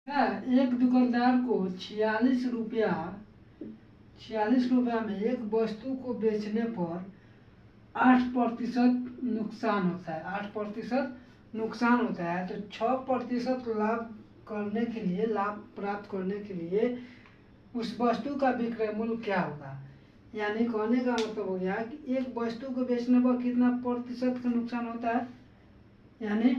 एक दुकानदार को 46 रुपया में एक वस्तु को बेचने पर 8% नुकसान होता है। 8% नुकसान होता है, तो 6% लाभ प्राप्त करने के लिए उस वस्तु का विक्रय मूल्य क्या होगा। यानी कहने का मतलब हो गया कि एक वस्तु को बेचने पर कितना प्रतिशत का नुकसान होता है, यानी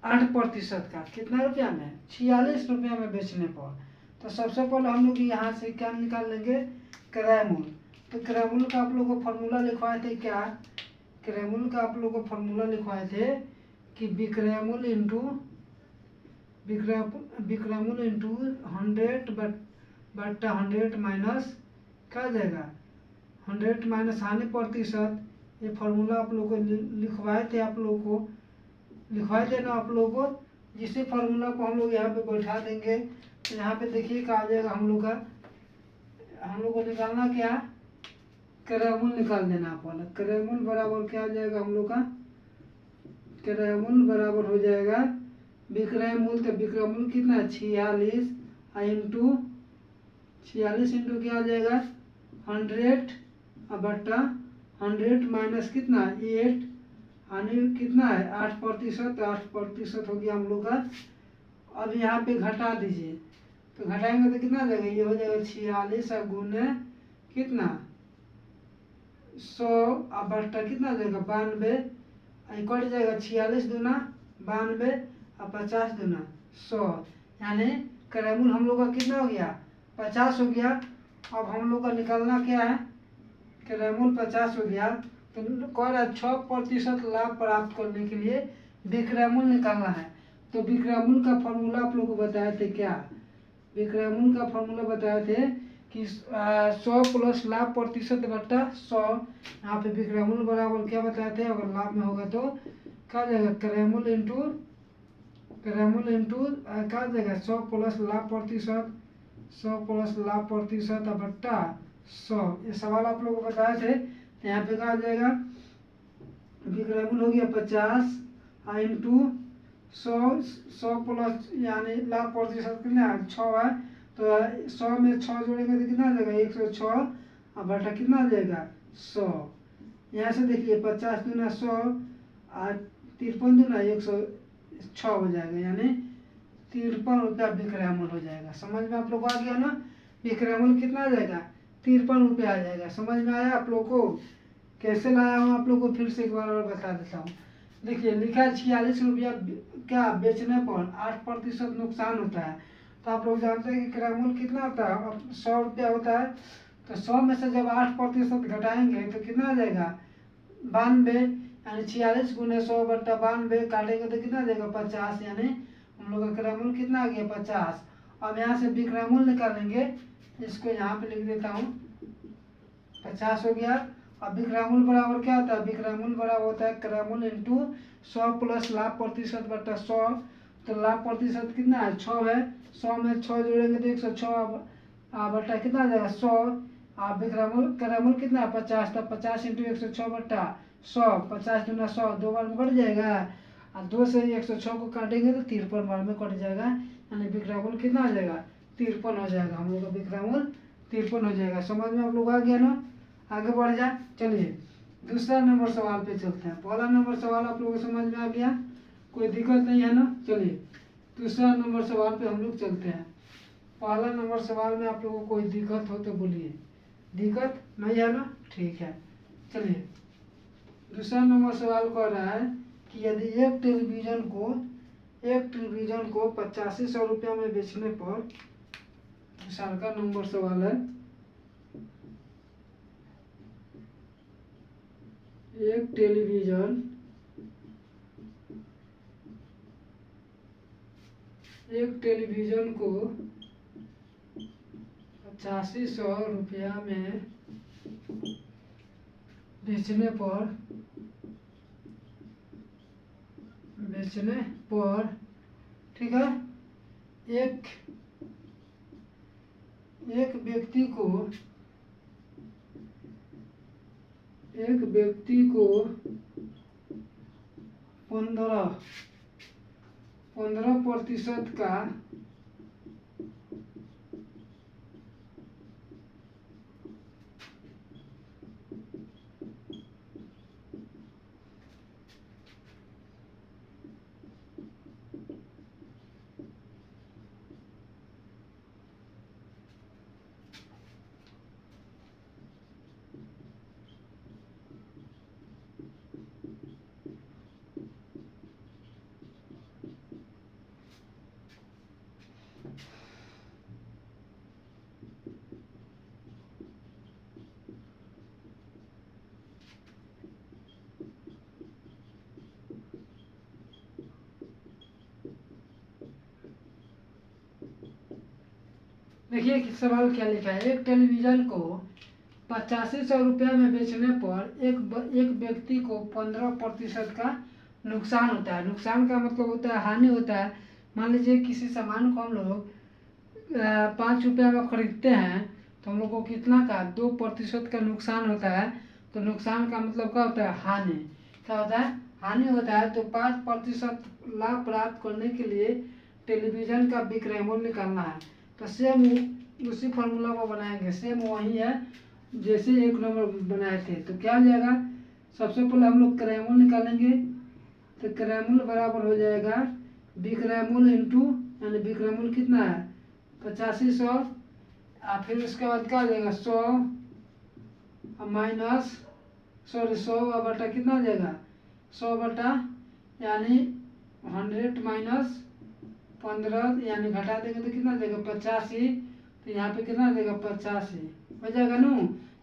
8% का। कितना रुपया में? 46 रुपया में बेचने पर। तो सबसे पहले हम लोग यहाँ से क्या निकाल लेंगे, क्रय मूल्य। तो क्रय मूल्य का आप लोगों को फॉर्मूला लिखवाए थे क्या, क्रय मूल्य का आप लोगों को फॉर्मूला लिखवाए थे कि विक्रय मूल्य इंटू 100/100 माइनस क्या जाएगा 100 माइनस हानि प्रतिशत। ये फॉर्मूला आप लोगों को लिखवाए थे ना आप लोगों को। जिससे फार्मूला को हम लोग यहाँ पे बैठा देंगे, तो यहाँ पे देखिए क्या आ जाएगा हम लोग को निकालना क्या, क्रय मूल्य निकाल देना पहले। क्रय मूल्य बराबर क्या आ जाएगा हम लोग का, क्रय मूल्य बराबर हो जाएगा विक्रय मूल्य। तो विक्रय मूल्य कितना है 46 इंटू 46 इंटू क्या आ जाएगा 100/100 माइनस कितना 8 हानि कितना है 8%। 8% हो गया हम लोग का। अब यहाँ पे घटा दीजिए, तो घटाएंगे तो कितना आ जाएगा, ये हो जाएगा 46 गुने कितना 100 अब बट्टा कितना आ जाएगा 92। कट जाएगा 46 दूना 92 और 50 दूना 100। यानी क्रय मूल्य हम लोग का कितना हो गया 50 हो गया। अब हम लोग का निकालना क्या है, क्रय मूल्य 50 हो गया। तो कह रहा है 6% लाभ प्राप्त करने के लिए विक्रय मूल्य निकालना है। तो विक्रय मूल्य का फॉर्मूला आप लोग को बताए थे क्या, विक्रय मूल्य का फॉर्मूला बताए थे कि 100 प्लस लाभ प्रतिशत बट्टा 100। यहाँ पे विक्रय मूल्य बराबर क्या बताए थे, अगर लाभ में होगा तो क्या जाएगा क्रय मूल्य इंटू क्या जाएगा 100 प्लस लाभ प्रतिशत, 100 प्लस लाभ प्रतिशत बट्टा 100। ये सवाल आप लोग को बताए थे। यहाँ पे क्या आ जाएगा विक्रय मूल्य हो गया 50 इंटू 100 प्लस यानी लाभ प्रतिशत कितना है 6 है। तो 100 में 6 जोड़ेंगे तो कितना आ जाएगा 106 और बटा कितना आ जाएगा 100। यहाँ से देखिए 50 दूना 100 और 53 दूना 106 हो जाएगा, यानी 53 रुपया विक्रय मूल्य हो जाएगा। समझ में आप लोग को आ गया ना, विक्रय मूल्य कितना आ जाएगा 53 रुपया आ जाएगा। समझ में आया आप लोग को, कैसे लाया हूँ आप लोग को फिर से एक बार और बता देता हूँ। देखिए लिखा है 46 रुपया क्या बेचने पर 8% नुकसान होता है। तो आप लोग जानते हैं कि क्रय मूल्य कितना होता है 100 रुपया होता है। तो 100 में से जब 8% घटाएंगे तो कितना आ जाएगा 92, यानी 46 गुने 100 बट्टा 92 काटेंगे तो कितना आ जाएगा 50, यानी हम लोग का क्रय मूल्य कितना आ गया 50। अब यहाँ से विक्रय मूल्य निकालेंगे, इसको यहाँ पे लिख देता हूँ 50 हो गया। अब विक्रय मूल्य बराबर क्या होता है, विक्रय मूल्य बराबर होता है क्रय मूल्य इंटू 100 प्लस लाभ प्रतिशत बट्टा 100। तो लाभ प्रतिशत कितना है 6 है, 100 में 6 जोड़ेंगे तो 106 बट्टा कितना आ जाएगा 100। आप विक्रय मूल्य कितना है 50। तो 50 इंटू 106 बट्टा 100, 50 दूना 100 2 बार में कट जाएगा और 2 से 106 को काटेंगे तो 53 बार में कट जाएगा, यानी विक्रय मूल्य कितना आ जाएगा 53 हो जाएगा। हम लोग का विक्रय मूल्य 53 हो जाएगा। समझ में आप लोग आ गया ना, आगे बढ़ जाए। चलिए दूसरा नंबर सवाल पे चलते हैं। पहला नंबर सवाल आप लोगों को समझ में आ गया, कोई दिक्कत नहीं है ना। चलिए दूसरा नंबर सवाल पे हम लोग चलते हैं। पहला नंबर सवाल में आप लोगों को कोई दिक्कत हो तो बोलिए, दिक्कत नहीं है ना, ठीक है। चलिए दूसरा नंबर सवाल कह रहा है कि यदि एक टेलीविज़न को 8500 रुपया में बेचने पर, साल का नंबर सवाल है, एक टेलीविज़न को 8500 रुपया में बेचने पर ठीक है, एक व्यक्ति को 15 15% का देखिए कि सवाल क्या लिखा है। एक टेलीविज़न को 8500 रुपये में बेचने पर एक व्यक्ति को 15% का नुकसान होता है। नुकसान का मतलब होता है हानि होता है। मान लीजिए किसी सामान को हम लोग 5 रुपये में खरीदते हैं तो हम लोग को कितना का 2% का नुकसान होता है। तो नुकसान का मतलब क्या होता है? हानि। क्या होता है? हानि होता है। तो 5% लाभ प्राप्त करने के लिए टेलीविज़न का विक्रय मूल्य निकालना है। तो सेम उसी फॉर्मूला को बनाएंगे, सेम वही है जैसे 1 नंबर बनाए थे। तो क्या हो जाएगा? सबसे पहले हम लोग क्रय मूल्य निकालेंगे। तो क्रय मूल्य बराबर हो जाएगा विक्रय मूल्य इंटू, यानी विक्रय मूल्य कितना है? 8500। और फिर उसके बाद क्या हो जाएगा? 100 माइनस 100 बटा कितना हो जाएगा? 100 बटा यानी 100 माइनस 15, यानी घटा देंगे तो कितना देगा? 85। तो यहाँ पे कितना देगा? 85 हो जाएगा ना।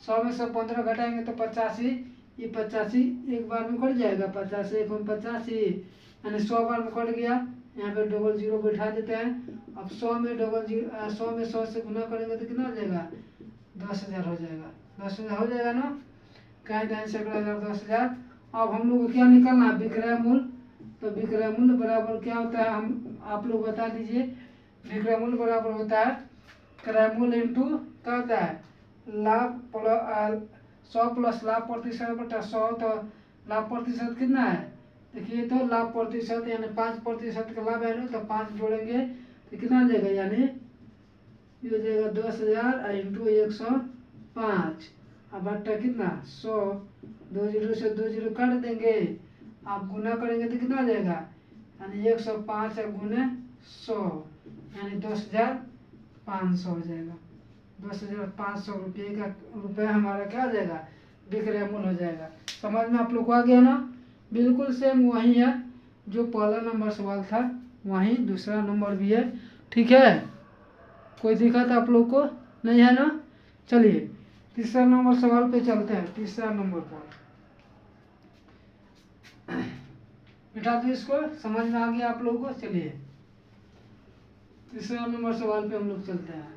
100 में से 15 घटाएंगे तो 85। ये 85 एक बार में कट जाएगा। 85 एक में 85, यानी 100 बार में कट गया। यहाँ पे डबल जीरो बैठा देते हैं। अब 100 में 100 से गुना करेंगे तो कितना हो जाएगा? 10,000 हो जाएगा। 10,000 हो जाएगा ना। कहीं दाएं सैकड़ा 10,000। अब हम लोग को क्या निकालना है? विक्रय मूल्य। तो विक्रय मूल्य बराबर क्या होता है? हम आप लोग बता दीजिए। विक्रय मूल्य बराबर होता है क्रय मूल्य इंटू क्या होता है? लाभ प्लस 100 प्लस लाभ प्रतिशत बटा 100। तो लाभ प्रतिशत कितना है? देखिए तो लाभ प्रतिशत यानी 5% का लाभ है ना। तो 5 जोड़ेंगे तो कितना आ जाएगा? यानी ये हो जाएगा 10,000 इंटू 105। अब बट्टा कितना? 100। 2 जीरो से 2 जीरो काट देंगे। आप गुना करेंगे तो कितना आ जाएगा? यानी 105 गुने 100, यानी 10,500 हो जाएगा। 10,500 रुपये हमारा क्या हो जाएगा? विक्रय मूल्य हो जाएगा। समझ में आप लोग को आ गया ना? बिल्कुल सेम वही है जो पहला नंबर सवाल था, वही दूसरा नंबर भी है। ठीक है, कोई दिक्कत आप लोग को नहीं है ना? चलिए तीसरा नंबर सवाल पे चलते हैं। तीसरा नंबर पर बिठा दो इसको। समझ में आ गया आप लोगों को? चलिए तीसरा नंबर सवाल पे हम लोग चलते हैं।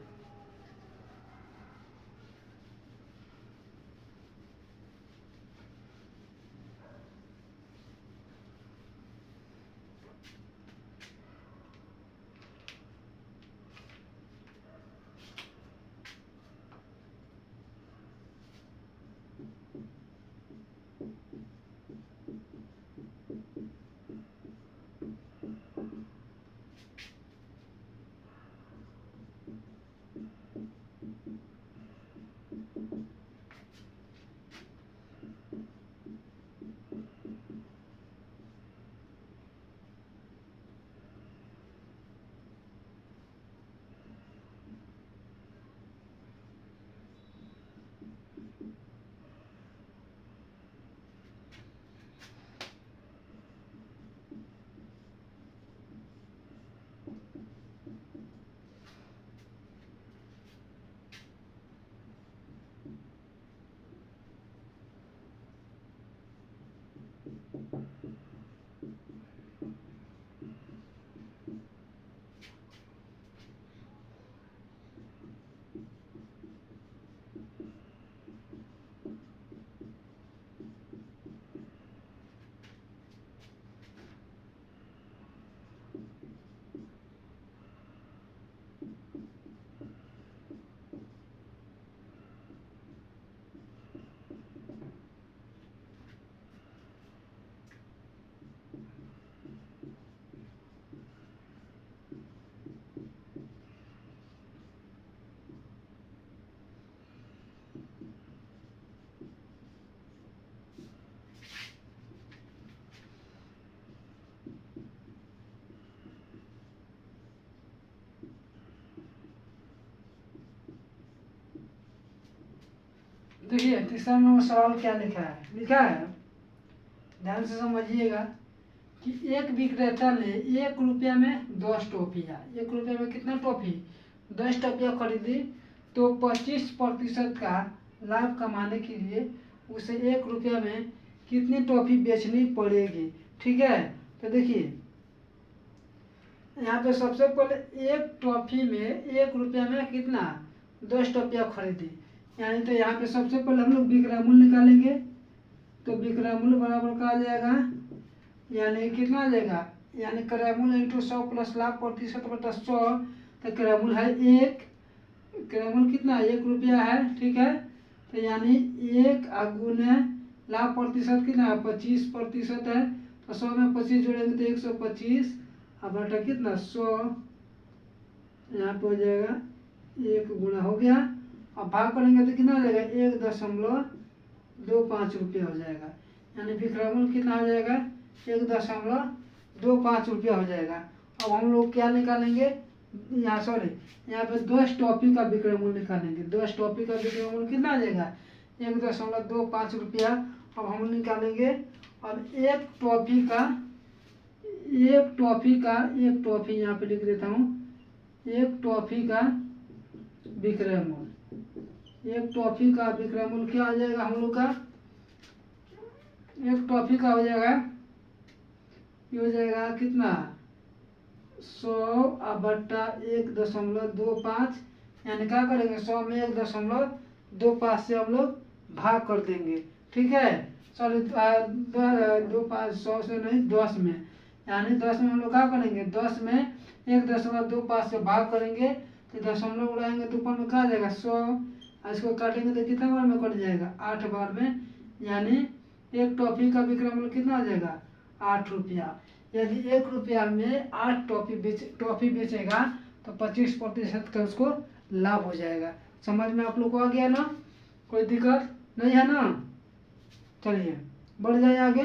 देखिए तीसरा नंबर सवाल क्या लिखा है, ध्यान से समझिएगा कि एक विक्रेता ने 1 रुपया में 10 टॉफियाँ, 1 रुपया में कितना टॉफी, 10 टॉफियाँ खरीदी, तो 25% का लाभ कमाने के लिए उसे 1 रुपया में कितनी टॉफी बेचनी पड़ेगी। ठीक है, तो देखिए यहाँ पे सबसे पहले एक टॉफी में 1 रुपया में कितना 10 टॉफियाँ खरीदी, यानी तो यहाँ पे सबसे पहले हम लोग विक्रय मूल्य निकालेंगे। तो विक्रय मूल्य बराबर का आ जाएगा, यानी कितना आ जाएगा, यानी क्रय मूल्य इंटू 100 प्लस लाभ प्रतिशत बटा 100। तो क्रय मूल्य है 1, क्रय मूल्य कितना 1 रुपया है। ठीक है, तो यानी 1 गुने लाभ प्रतिशत कितना 25% है, तो 100 में 25 जोड़ेंगे तो 125 अब बटा कितना 100, यहाँ पे हो जाएगा 1 गुना हो गया। अब भाग करेंगे तो कितना हो जाएगा 1.25 रुपया हो जाएगा, यानी विक्रय मूल्य कितना हो जाएगा 1.25 रुपया हो जाएगा। अब हम लोग क्या निकालेंगे, यहाँ सॉरी यहाँ पे 10 टॉफी का विक्रय मूल्य निकालेंगे। 10 टॉफी का विक्रय मूल्य कितना आ जाएगा 1.25 रुपया। अब हम निकालेंगे, अब एक टॉफी यहाँ पे लिख देता हूँ, एक टॉफी का विक्रय मूल्य, एक टॉफी का विक्रय मूल्य क्या आ जाएगा हम लोग का, एक टॉफी का हो जाएगा, ये हो जाएगा कितना 100 बटा 1.25, यानी क्या करेंगे 100 में 1.25 से हम लोग भाग कर देंगे। ठीक है, सॉरी 100 से नहीं 10 में, यानी 10 में हम लोग क्या करेंगे 10 में 1.25 से भाग करेंगे, तो दशमलव उड़ाएंगे तो ऊपर में क्या आ जाएगा 100, इसको काटेंगे तो कितना बार में कट जाएगा 8 बार में, यानी एक टॉफी का विक्रय मूल्य कितना आ जाएगा 8 रुपया। यदि 1 रुपया में 8 टॉफी बेचेगा तो 25% का उसको लाभ हो जाएगा। समझ में आप लोग को आ गया ना, कोई दिक्कत नहीं है ना। चलिए बढ़ जाए आगे,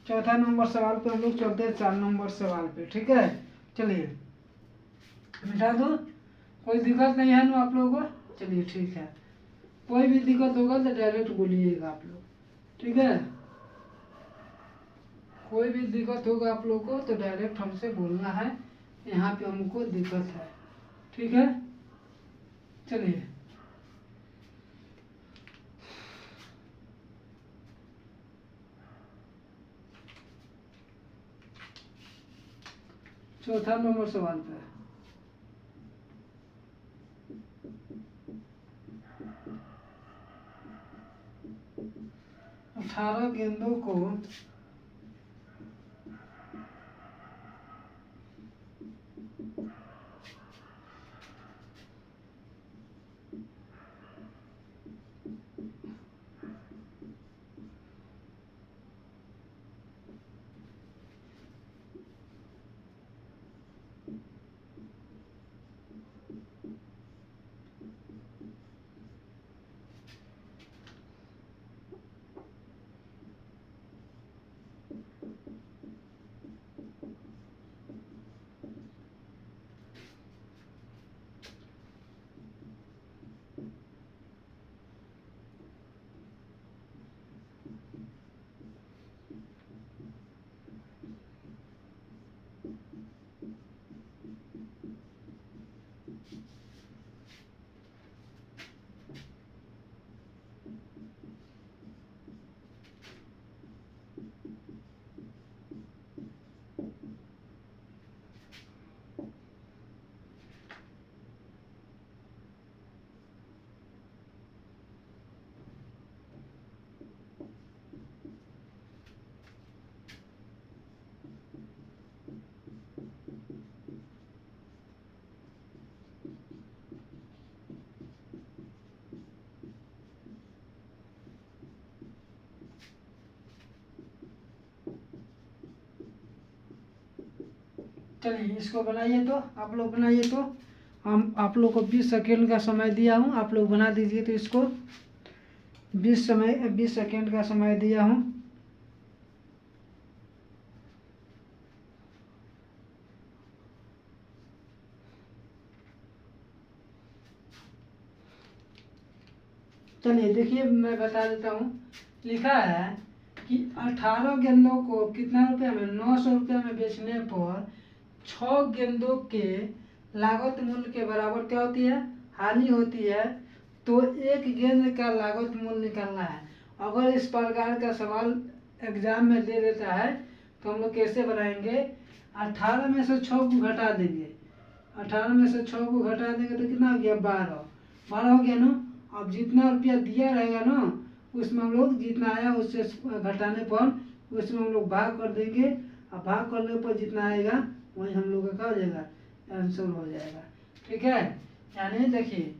चौथा नंबर सवाल पे हम लोग चलते हैं 4 नंबर सवाल पे। ठीक है, चलिए मिटा दो, कोई दिक्कत नहीं है ना आप लोगों को। चलिए ठीक है, कोई भी दिक्कत होगा तो डायरेक्ट बोलिएगा आप लोग। ठीक है, कोई भी दिक्कत होगा आप लोगों को तो डायरेक्ट हमसे बोलना है, यहाँ पे हमको दिक्कत है। ठीक है, चलिए चौथा नंबर सवाल पे 18 गेंदों को चलिए इसको बनाइए, तो आप लोग बनाइए, तो हम आप लोग को 20 सेकेंड का समय दिया हूँ, आप लोग बना दीजिए। तो इसको 20 सेकेंड का समय दिया हूँ। चलिए देखिए मैं बता देता हूँ। लिखा है कि 18 गेंदों को कितना रुपया में, 900 रुपया में बेचने पर 6 गेंदों के लागत मूल्य के बराबर क्या होती है, हानि होती है। तो एक गेंद का लागत मूल्य निकालना है। अगर इस प्रकार का सवाल एग्जाम में दे देता है तो हम लोग कैसे बनाएंगे, 18 में से 6 को घटा देंगे, 18 में से 6 को घटा देंगे तो कितना हो गया, 12 हो गया ना। अब जितना रुपया दिया रहेगा ना उसमें हम लोग जितना आया उससे घटाने पर उसमें हम लोग भाग कर देंगे, और भाग करने पर जितना आएगा वही हम लोग का क्या हो जाएगा, आंसर हो जाएगा। ठीक है, यानी देखिए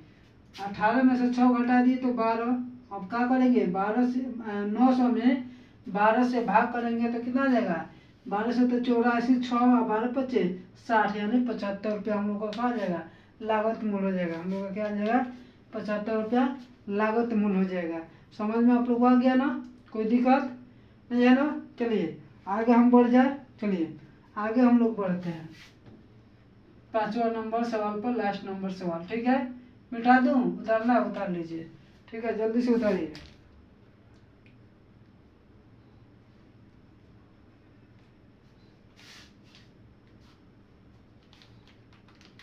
18 में से 6 घटा दिए तो 12। अब क्या करेंगे, 12 से 900 में 12 से भाग करेंगे तो कितना आ जाएगा, 12 से तो 84, 6 और 12 25 60, यानी 75 रुपया हम लोग का क्या आ जाएगा, लागत मूल्य हो जाएगा। हम लोग का क्या आ जाएगा, 75 रुपया लागत मूल्य हो जाएगा। समझ में आप लोग को आ गया ना, कोई दिक्कत नहीं है ना। चलिए आगे हम बढ़ जाए, चलिए आगे हम लोग बढ़ते हैं 5वां नंबर सवाल पर, लास्ट नंबर सवाल। ठीक है, मिटा दूँ, उतारना उतार लीजिए। ठीक है, जल्दी से उतारिए।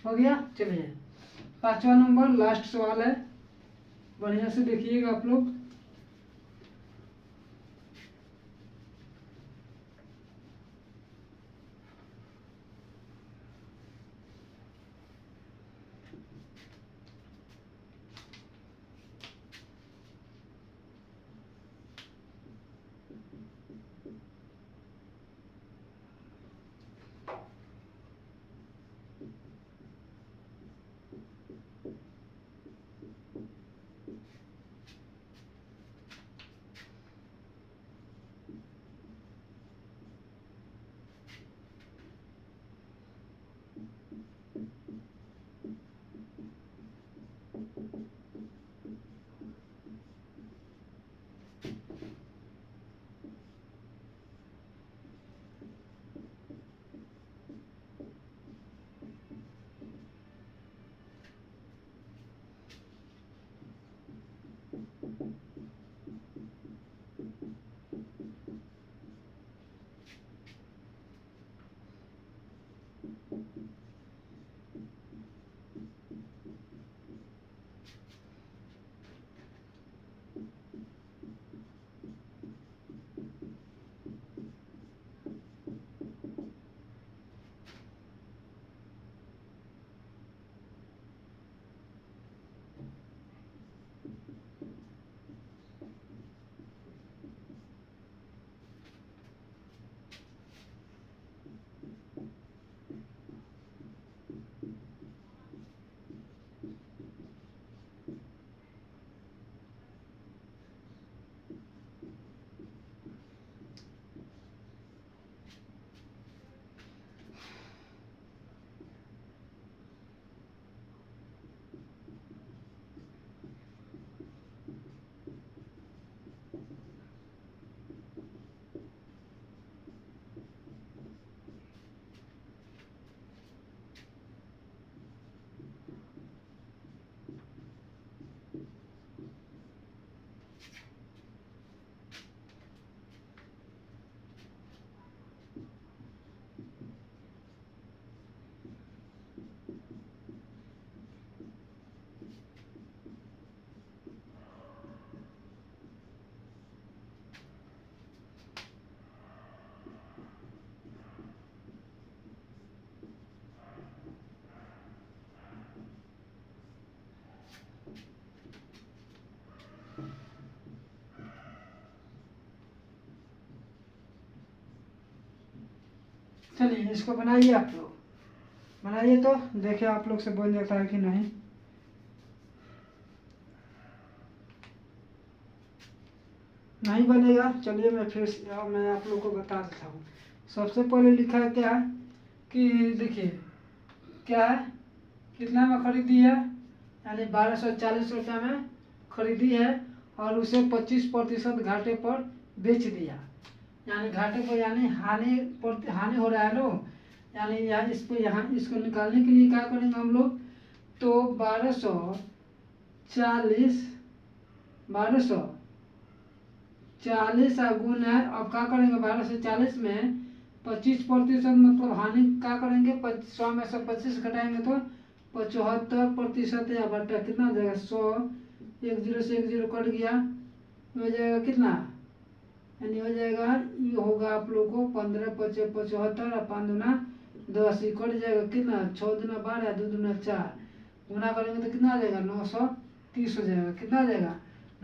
हो गया। चलिए 5वां नंबर लास्ट सवाल है, बढ़िया से देखिएगा आप लोग। चलिए इसको बनाइए, आप लोग बनाइए तो देखिए आप लोग से बन जाता है कि नहीं। नहीं बनेगा, चलिए मैं फिर मैं आप लोग को बता देता हूँ। सबसे पहले लिखा है क्या है कि देखिए क्या है, कितना में खरीदी है, यानी 1240 रुपया में खरीदी है और उसे 25% घाटे पर बेच दिया। यानी घाटे पर यानी हानि हो रहा है नो, यानी यहाँ इसको निकालने के लिए क्या करेंगे हम लोग, तो 1240 1200 40 गुण है। अब क्या करेंगे 1240 में 25% मतलब हानि क्या करेंगे 100 में से 25 घटाएंगे तो 75% या बटा कितना हो जाएगा 100। 10 से 10 कट गया, हो जाएगा कितना, यानी हो जाएगा ये होगा आप लोग को 15 × 5 = 75 और 5 दूना 10, ये कट जाएगा कितना 6 दूना 12 2 दूना 4, गुना करेंगे तो कितना आ जाएगा 930 हो जाएगा। कितना आ जाएगा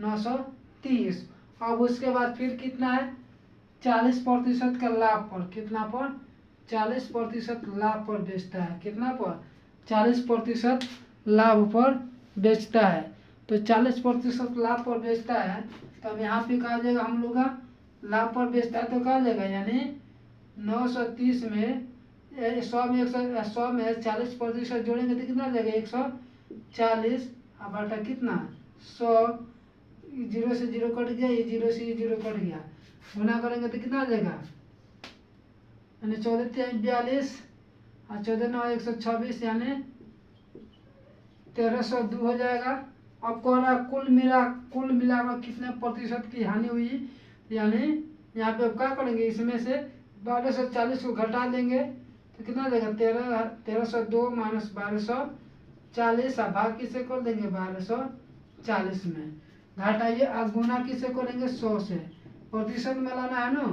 930। अब उसके बाद फिर कितना है 40% का लाभ पर, कितना पर 40% लाभ पर बेचता है। कितना पर 40% लाभ पर बेचता है। तो 40% लाभ पर बेचता है, तब यहाँ पे कहा जाएगा हम लोग का लाभ पर बेचता है तो कहा जाएगा यानी 930 में 100 में 100 में 40% जोड़ेंगे तो कितना आ जाएगा 140 और बटा कितना 100। 0 से 0 कट गया, ये 0 से 0 कट गया, गुना करेंगे तो कितना आ जाएगा यानी 14 × 42 और 14 × 9 = 126 यानी 1302 हो जाएगा। अब कह रहा कुल मिलाकर कितने प्रतिशत की हानि हुई, यानी यहाँ पे अब क्या करेंगे इसमें से 1240 को घटा देंगे तो कितना आ जाएगा 1302 - 1240 और भाग किसे कर देंगे 1240 में, घटाइए और गुना किसे करेंगे 100 से, प्रतिशत में लाना है ना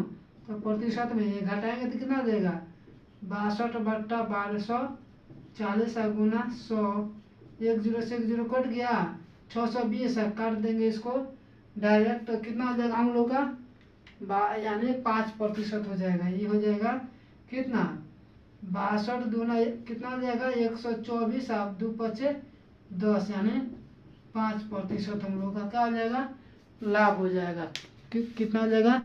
तो प्रतिशत में ये घटाएंगे तो कितना देगा 62/1240 और गुना 100। 10 से 10 कट गया, 620 है, काट देंगे इसको डायरेक्ट तो कितना हो जाएगा हम लोग का यानी 5% हो जाएगा। ये हो जाएगा कितना 62 दूना कितना हो जाएगा 124 और 2 × 5 = 10 यानी 5% हम लोग का क्या हो जाएगा लाभ हो जाएगा। कितना हो जाएगा